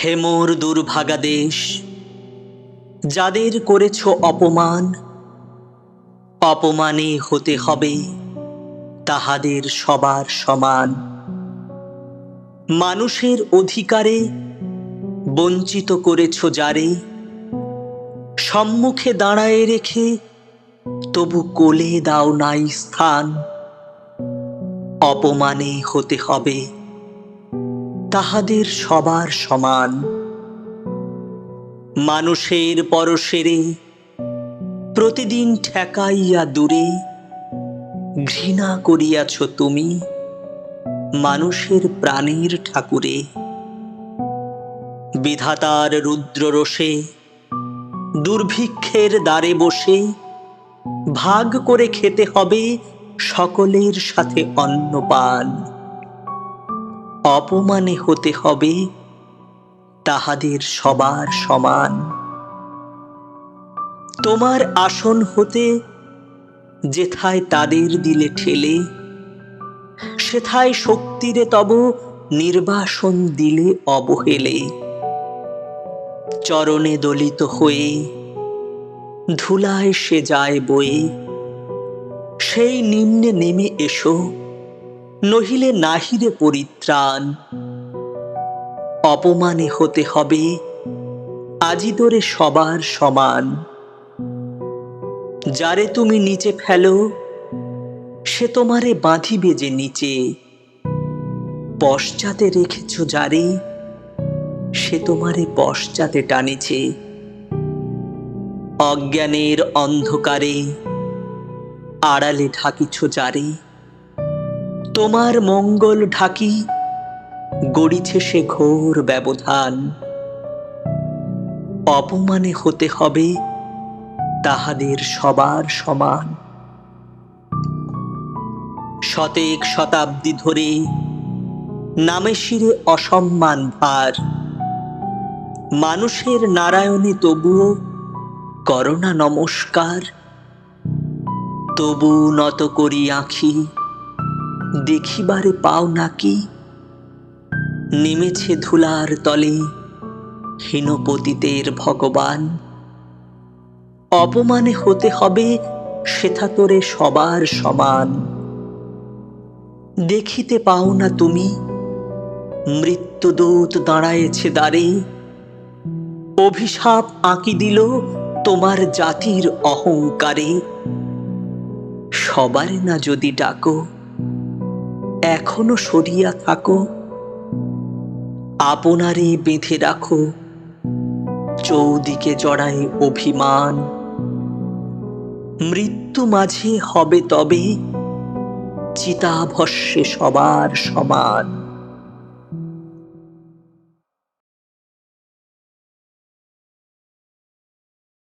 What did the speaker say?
হে মোর দুর্ভাগা দেশ, যাদের করেছ অপমান, অপমানে হতে হবে তাহাদের সবার সমান। মানুষের অধিকারে বঞ্চিত করেছ যারে, সম্মুখে দাঁড়ায়ে রেখে তবু কোলে দাও নাই স্থান। অপমানে হতে হবে তাহাদের সবার সমান। মানুষের পরশেরে প্রতিদিন ঠেকাইয়া দূরে, ঘৃণা করিয়াছ তুমি মানুষের প্রাণের ঠাকুরে। বিধাতার রুদ্র রোষে দুর্ভিক্ষের দ্বারে বসে, ভাগ করে খেতে হবে সকলের সাথে অন্নপান। অপমানে হতে হবে তাহাদের সবার সমান। তোমার আসন হতে যেথায় তাদের দিলে ঠেলে, সেথায় শক্তিরে তব নির্বাসন দিলে অবহেলে। চরণে দলিত হয়ে ধুলায় সে যায় বয়ে, সেই নিম্নে নেমে এসো, নহিলে নাহিরে পরিত্রাণ। অপমানে হতে হবে আজি তোরে সবার সমান। যারে তুমি নিচে ফেলো, সে তোমারে বাঁধিবে যে নিচে। পশ্চাতে রেখেছ যারে, সে তোমারে পশ্চাতে টানেছে। অজ্ঞানের অন্ধকারে আড়ালে ঢাকিছ যারে, তোমার মঙ্গল ঢাকি গড়িছে সে ঘোর ব্যবধান। অপমানে হতে হবে তাহাদের সবার সমান। শতেক শতাব্দী ধরে নামে শিরে অসম্মান ভার, মানুষের নারায়ণে তবুও করোনা নমস্কার। তবু নত করি আঁখি, দেখিবারে পাও নাকি নেমেছে ধুলার তলে হীনপতিতের ভগবান। অপমানে হতে হবে সেথা তোরে সবার সমান। দেখিতে পাও না তুমি মৃত্যুদূত দাঁড়ায়েছে দ্বারে, অভিশাপ আঁকি দিল তোমার জাতির অহংকারে। সবারে না যদি ডাকো, এখনো সরিয়া থাকো, আপনারে বেঁধে রাখো চৌদিকে জড়ায় অভিমান। মৃত্যু মাঝে হবে তবে চিতাভস্মে সবার সমান।